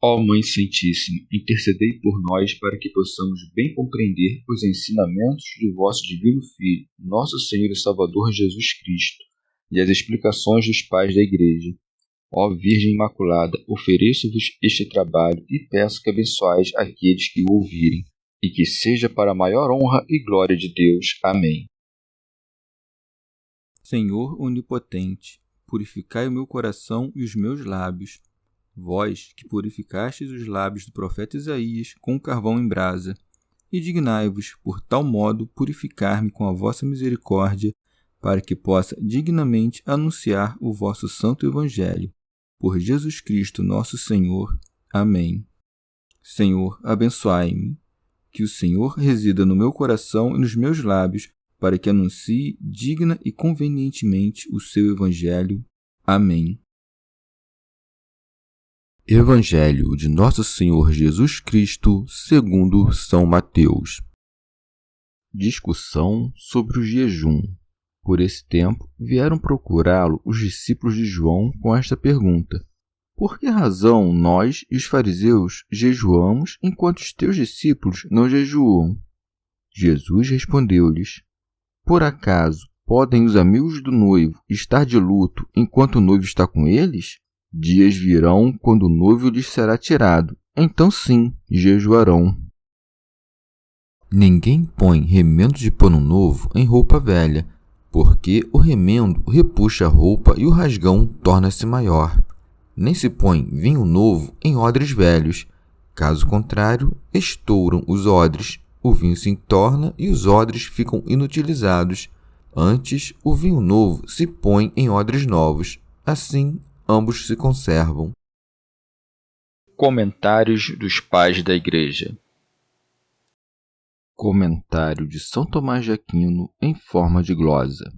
Ó Mãe Santíssima, intercedei por nós para que possamos bem compreender os ensinamentos de vosso Divino Filho, nosso Senhor e Salvador Jesus Cristo, e as explicações dos pais da Igreja. Ó Virgem Imaculada, ofereço-vos este trabalho e peço que abençoais aqueles que o ouvirem, e que seja para a maior honra e glória de Deus. Amém. Senhor onipotente, purificai o meu coração e os meus lábios. Vós, que purificastes os lábios do profeta Isaías com carvão em brasa, e dignai-vos, por tal modo, purificar-me com a vossa misericórdia, para que possa dignamente anunciar o vosso santo Evangelho. Por Jesus Cristo nosso Senhor. Amém. Senhor, abençoai-me. Que o Senhor resida no meu coração e nos meus lábios, para que anuncie digna e convenientemente o seu Evangelho. Amém. Evangelho de Nosso Senhor Jesus Cristo, segundo São Mateus. Discussão sobre o jejum. Por esse tempo, vieram procurá-lo os discípulos de João com esta pergunta: por que razão nós e os fariseus jejuamos enquanto os teus discípulos não jejuam? Jesus respondeu-lhes: por acaso podem os amigos do noivo estar de luto enquanto o noivo está com eles? Dias virão quando o noivo lhes será tirado, então sim, jejuarão. Ninguém põe remendo de pano novo em roupa velha, porque o remendo repuxa a roupa e o rasgão torna-se maior. Nem se põe vinho novo em odres velhos, caso contrário, estouram os odres, o vinho se entorna e os odres ficam inutilizados. Antes, o vinho novo se põe em odres novos, assim ambos se conservam. Comentários dos Pais da Igreja. Comentário de São Tomás de Aquino em forma de glosa.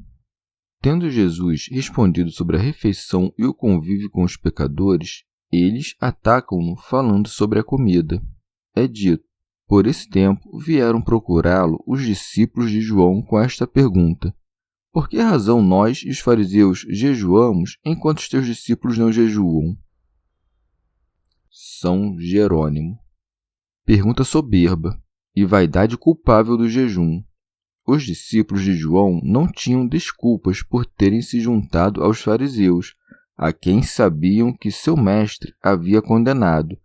Tendo Jesus respondido sobre a refeição e o convívio com os pecadores, eles atacam-no falando sobre a comida. É dito: por esse tempo vieram procurá-lo os discípulos de João com esta pergunta: por que razão nós e os fariseus jejuamos enquanto os teus discípulos não jejuam? São Jerônimo. Pergunta soberba e vaidade culpável do jejum. Os discípulos de João não tinham desculpas por terem se juntado aos fariseus, a quem sabiam que seu mestre havia condenado,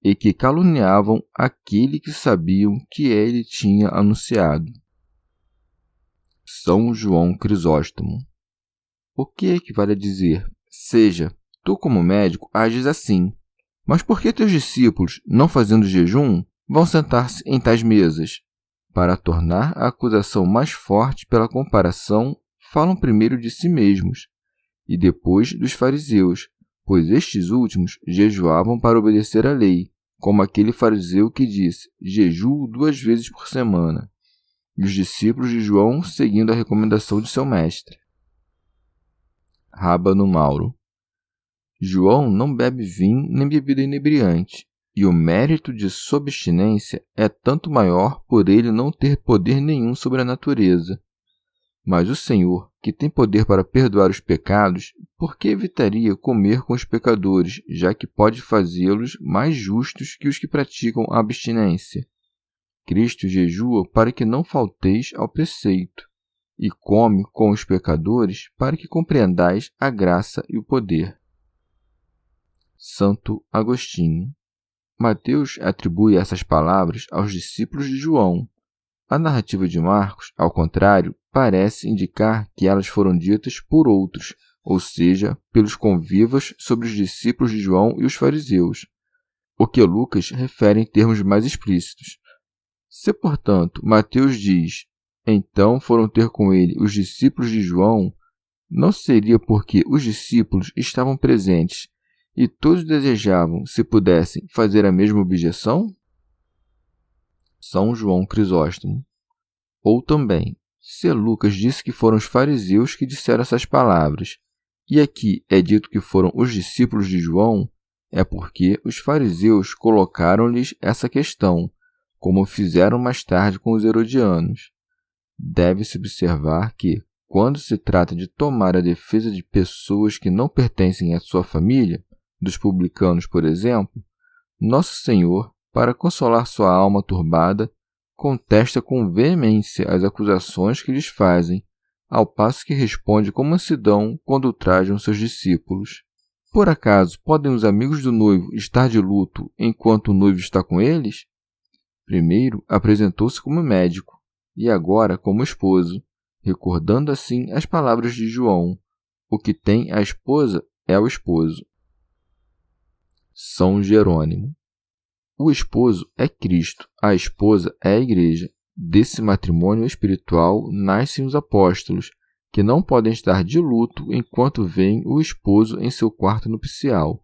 e que caluniavam aquele que sabiam que ele tinha anunciado. São João Crisóstomo. O que equivale a dizer: seja, tu como médico ages assim, mas por que teus discípulos, não fazendo jejum, vão sentar-se em tais mesas? Para tornar a acusação mais forte pela comparação, falam primeiro de si mesmos, e depois dos fariseus, pois estes últimos jejuavam para obedecer à lei, como aquele fariseu que disse: jejuo 2 vezes por semana. E os discípulos de João seguindo a recomendação de seu mestre. Rábano Mauro. João não bebe vinho nem bebida inebriante, e o mérito de sua abstinência é tanto maior por ele não ter poder nenhum sobre a natureza. Mas o Senhor, que tem poder para perdoar os pecados, por que evitaria comer com os pecadores, já que pode fazê-los mais justos que os que praticam a abstinência? Cristo jejua para que não falteis ao preceito, e come com os pecadores para que compreendais a graça e o poder. Santo Agostinho. Mateus atribui essas palavras aos discípulos de João. A narrativa de Marcos, ao contrário, parece indicar que elas foram ditas por outros, ou seja, pelos convivas sobre os discípulos de João e os fariseus, o que Lucas refere em termos mais explícitos. Se, portanto, Mateus diz: então foram ter com ele os discípulos de João, não seria porque os discípulos estavam presentes e todos desejavam, se pudessem, fazer a mesma objeção? São João Crisóstomo. Ou também, se Lucas disse que foram os fariseus que disseram essas palavras, e aqui é dito que foram os discípulos de João, é porque os fariseus colocaram-lhes essa questão, como fizeram mais tarde com os herodianos. Deve-se observar que, quando se trata de tomar a defesa de pessoas que não pertencem à sua família, dos publicanos, por exemplo, Nosso Senhor, para consolar sua alma turbada, contesta com veemência as acusações que lhes fazem, ao passo que responde com mansidão quando ultrajam seus discípulos. Por acaso podem os amigos do noivo estar de luto enquanto o noivo está com eles? Primeiro apresentou-se como médico e agora como esposo, recordando assim as palavras de João: o que tem a esposa é o esposo. São Jerônimo. O esposo é Cristo, a esposa é a Igreja. Desse matrimônio espiritual nascem os apóstolos, que não podem estar de luto enquanto veem o esposo em seu quarto nupcial,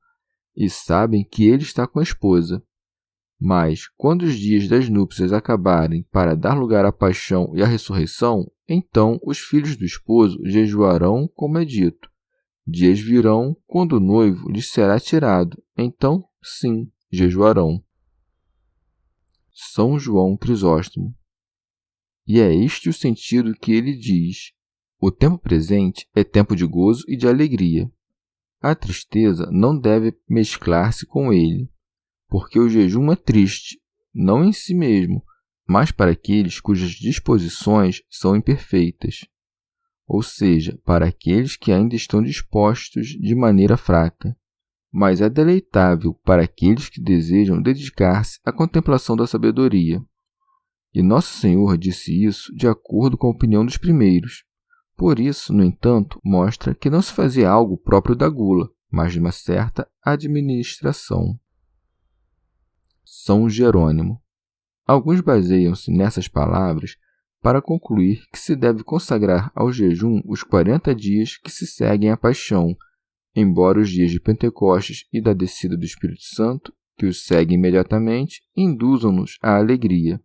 e sabem que ele está com a esposa. Mas, quando os dias das núpcias acabarem para dar lugar à paixão e à ressurreição, então os filhos do esposo jejuarão, como é dito. Dias virão, quando o noivo lhes será tirado, então, sim, jejuarão. São João Crisóstomo. E é este o sentido que ele diz: o tempo presente é tempo de gozo e de alegria. A tristeza não deve mesclar-se com ele, porque o jejum é triste, não em si mesmo, mas para aqueles cujas disposições são imperfeitas, ou seja, para aqueles que ainda estão dispostos de maneira fraca. Mas é deleitável para aqueles que desejam dedicar-se à contemplação da sabedoria. E Nosso Senhor disse isso de acordo com a opinião dos primeiros. Por isso, no entanto, mostra que não se fazia algo próprio da gula, mas de uma certa administração. São Jerônimo. Alguns baseiam-se nessas palavras para concluir que se deve consagrar ao jejum os 40 dias que se seguem à paixão, embora os dias de Pentecostes e da descida do Espírito Santo, que os seguem imediatamente, induzam-nos à alegria.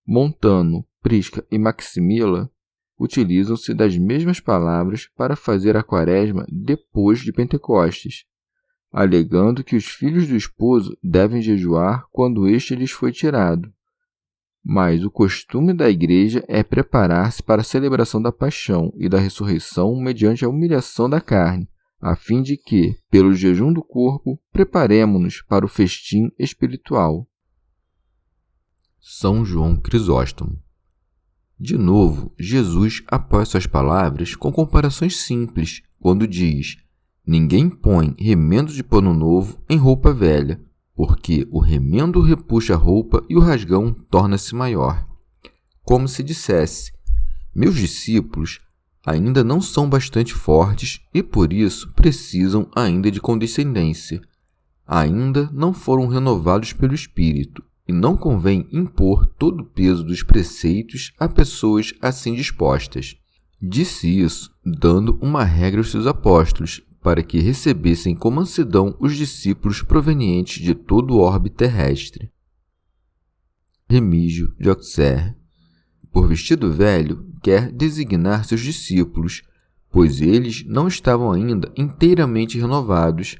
Montano, Prisca e Maximila utilizam-se das mesmas palavras para fazer a quaresma depois de Pentecostes, alegando que os filhos do esposo devem jejuar quando este lhes foi tirado. Mas o costume da Igreja é preparar-se para a celebração da paixão e da ressurreição mediante a humilhação da carne, a fim de que, pelo jejum do corpo, preparemo-nos para o festim espiritual. São João Crisóstomo. De novo, Jesus apoia suas palavras com comparações simples, quando diz: ninguém põe remendo de pano novo em roupa velha, porque o remendo repuxa a roupa e o rasgão torna-se maior. Como se dissesse: meus discípulos ainda não são bastante fortes e por isso precisam ainda de condescendência. Ainda não foram renovados pelo Espírito, e não convém impor todo o peso dos preceitos a pessoas assim dispostas. Disse isso, dando uma regra aos seus apóstolos, para que recebessem com mansidão os discípulos provenientes de todo o orbe terrestre. Remígio de Auxerre. Por vestido velho, quer designar seus discípulos, pois eles não estavam ainda inteiramente renovados.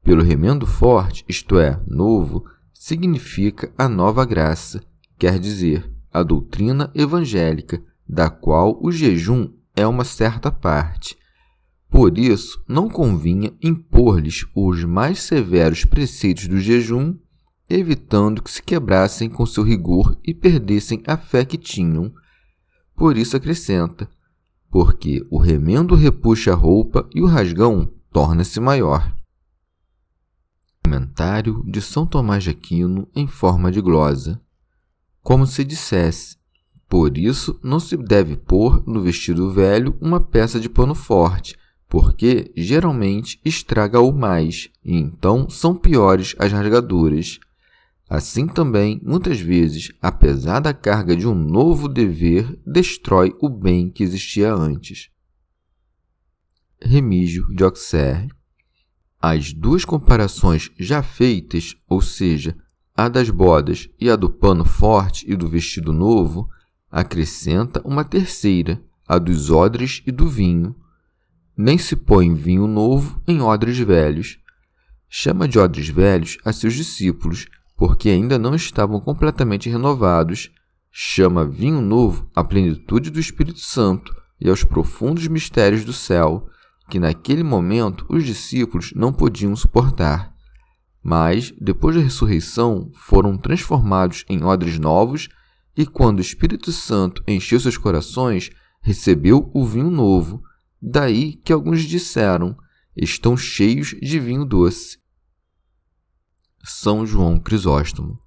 Pelo remendo forte, isto é, novo, significa a nova graça, quer dizer, a doutrina evangélica, da qual o jejum é uma certa parte. Por isso, não convinha impor-lhes os mais severos preceitos do jejum, evitando que se quebrassem com seu rigor e perdessem a fé que tinham. Por isso acrescenta: porque o remendo repuxa a roupa e o rasgão torna-se maior. Comentário de São Tomás de Aquino em forma de glosa. Como se dissesse: por isso não se deve pôr no vestido velho uma peça de pano forte, porque geralmente estraga-o mais, e então são piores as rasgaduras. Assim também, muitas vezes, apesar da carga de um novo dever, destrói o bem que existia antes. Remígio de Auxerre. As duas comparações já feitas, ou seja, a das bodas e a do pano forte e do vestido novo, acrescenta uma terceira, a dos odres e do vinho. Nem se põe vinho novo em odres velhos. Chama de odres velhos a seus discípulos, porque ainda não estavam completamente renovados. Chama vinho novo à plenitude do Espírito Santo e aos profundos mistérios do céu, que naquele momento os discípulos não podiam suportar. mas, depois da ressurreição, foram transformados em odres novos, e quando o Espírito Santo encheu seus corações, recebeu o vinho novo. Daí que alguns disseram: estão cheios de vinho doce. São João Crisóstomo.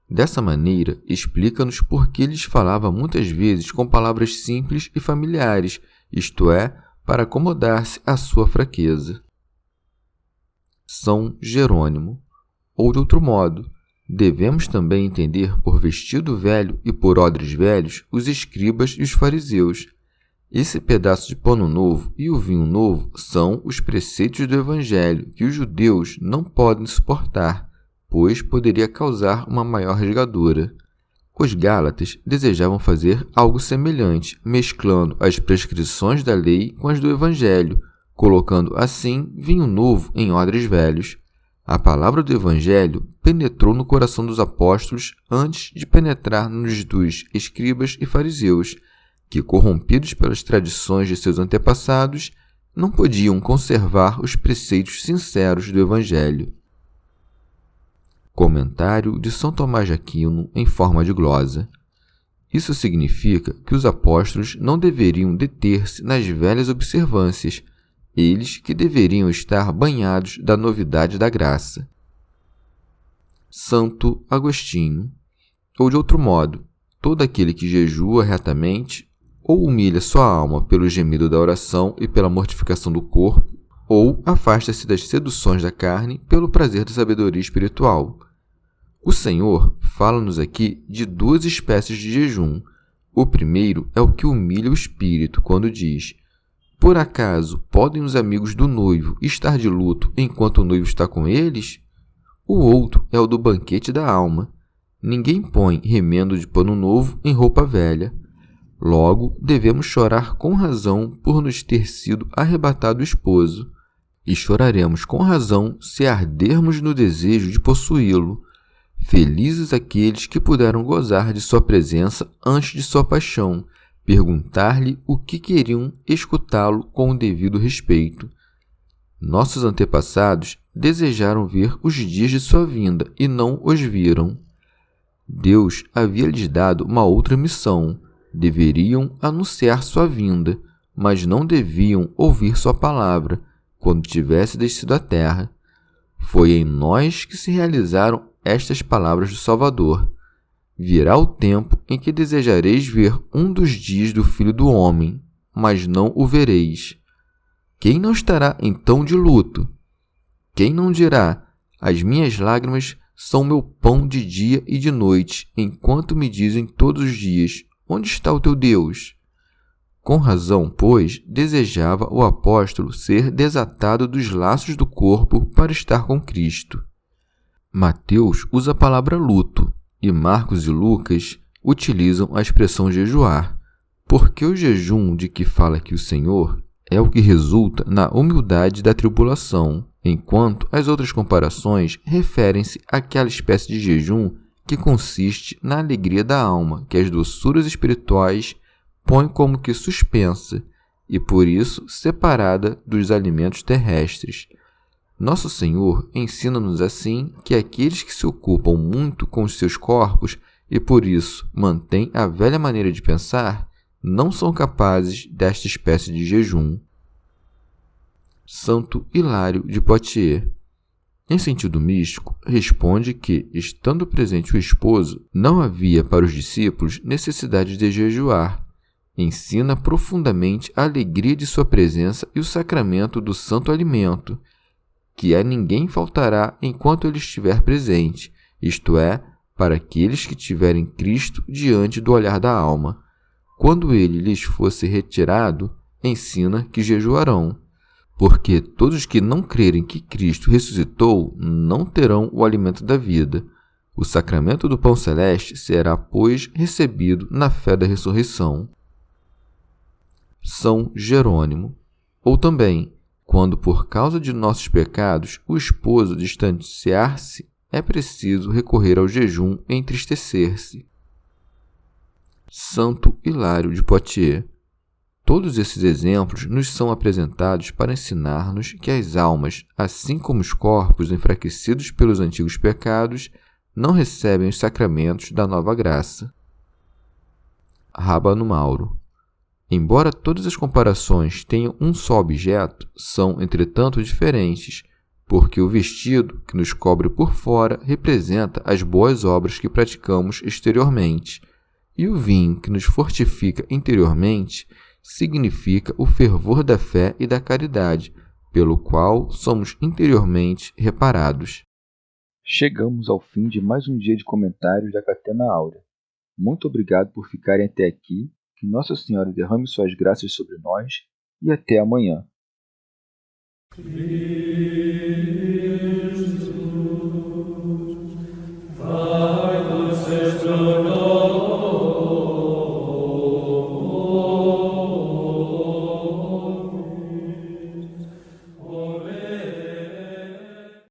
Dessa maneira, explica-nos por que lhes falava muitas vezes com palavras simples e familiares, isto é, para acomodar-se à sua fraqueza. São Jerônimo. Ou de outro modo, devemos também entender por vestido velho e por odres velhos os escribas e os fariseus. Esse pedaço de pano novo e o vinho novo são os preceitos do Evangelho que os judeus não podem suportar, pois poderia causar uma maior rasgadura. Os Gálatas desejavam fazer algo semelhante, mesclando as prescrições da lei com as do Evangelho, colocando assim vinho novo em odres velhos. A palavra do Evangelho penetrou no coração dos apóstolos antes de penetrar nos dos escribas e fariseus, que, corrompidos pelas tradições de seus antepassados, não podiam conservar os preceitos sinceros do Evangelho. Comentário de São Tomás de Aquino em forma de glosa. Isso significa que os apóstolos não deveriam deter-se nas velhas observâncias, eles que deveriam estar banhados da novidade da graça. Santo Agostinho. Ou de outro modo, todo aquele que jejua retamente ou humilha sua alma pelo gemido da oração e pela mortificação do corpo, ou afasta-se das seduções da carne pelo prazer da sabedoria espiritual. O Senhor fala-nos aqui de duas espécies de jejum. O primeiro é o que humilha o espírito, quando diz: por acaso podem os amigos do noivo estar de luto enquanto o noivo está com eles? O outro é o do banquete da alma. Ninguém põe remendo de pano novo em roupa velha. Logo, devemos chorar com razão por nos ter sido arrebatado o esposo, e choraremos com razão se ardermos no desejo de possuí-lo. Felizes aqueles que puderam gozar de sua presença antes de sua paixão, perguntar-lhe o que queriam, escutá-lo com o devido respeito. Nossos antepassados desejaram ver os dias de sua vinda e não os viram. Deus havia lhes dado uma outra missão. Deveriam anunciar sua vinda, mas não deviam ouvir sua palavra quando tivesse descido à terra. Foi em nós que se realizaram estas palavras do Salvador: virá o tempo em que desejareis ver um dos dias do Filho do Homem, mas não o vereis. Quem não estará então de luto? Quem não dirá: as minhas lágrimas são meu pão de dia e de noite, enquanto me dizem todos os dias: onde está o teu Deus? Com razão, pois, desejava o apóstolo ser desatado dos laços do corpo para estar com Cristo. Mateus usa a palavra luto, e Marcos e Lucas utilizam a expressão jejuar, porque o jejum de que fala aqui o Senhor é o que resulta na humildade da tribulação, enquanto as outras comparações referem-se àquela espécie de jejum que consiste na alegria da alma, que as doçuras espirituais põem como que suspensa e, por isso, separada dos alimentos terrestres. Nosso Senhor ensina-nos assim que aqueles que se ocupam muito com os seus corpos e, por isso, mantêm a velha maneira de pensar, não são capazes desta espécie de jejum. Santo Hilário de Poitiers. Em sentido místico, responde que, estando presente o esposo, não havia para os discípulos necessidade de jejuar. Ensina profundamente a alegria de sua presença e o sacramento do santo alimento, que a ninguém faltará enquanto ele estiver presente, isto é, para aqueles que tiverem Cristo diante do olhar da alma. Quando ele lhes fosse retirado, ensina que jejuarão, porque todos os que não crerem que Cristo ressuscitou não terão o alimento da vida. O sacramento do pão celeste será, pois, recebido na fé da ressurreição. São Jerônimo. Ou também, quando por causa de nossos pecados o esposo distanciar-se, é preciso recorrer ao jejum e entristecer-se. Santo Hilário de Poitiers. Todos esses exemplos nos são apresentados para ensinar-nos que as almas, assim como os corpos enfraquecidos pelos antigos pecados, não recebem os sacramentos da nova graça. Rábano Mauro. Embora todas as comparações tenham um só objeto, são, entretanto, diferentes, porque o vestido que nos cobre por fora representa as boas obras que praticamos exteriormente, e o vinho que nos fortifica interiormente significa o fervor da fé e da caridade, pelo qual somos interiormente reparados. Chegamos ao fim de mais um dia de comentários da Catena Áurea. Muito obrigado por ficarem até aqui, que Nossa Senhora derrame suas graças sobre nós e até amanhã.